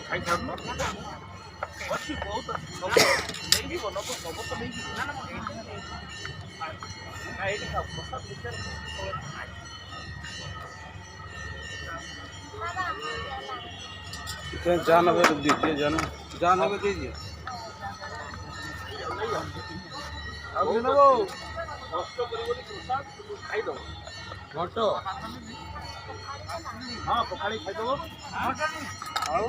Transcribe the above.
ଖାଇ ଖାଉନ ଅଛି ବହୁତ ନେଇଯିବ ନବ ସବୁ ତ ନେଇଯିବ ନା ଏଇଠି ଖାଉ ପ୍ରସାଦ ଭିତରେ जान दीजिए जान दीजिए କଷ୍ଟ କରିବନି ପ୍ରସାଦ ଖାଇଦବ ଘଟ ହଁ ପଖାଳି ଖାଇଦବ ଆଉ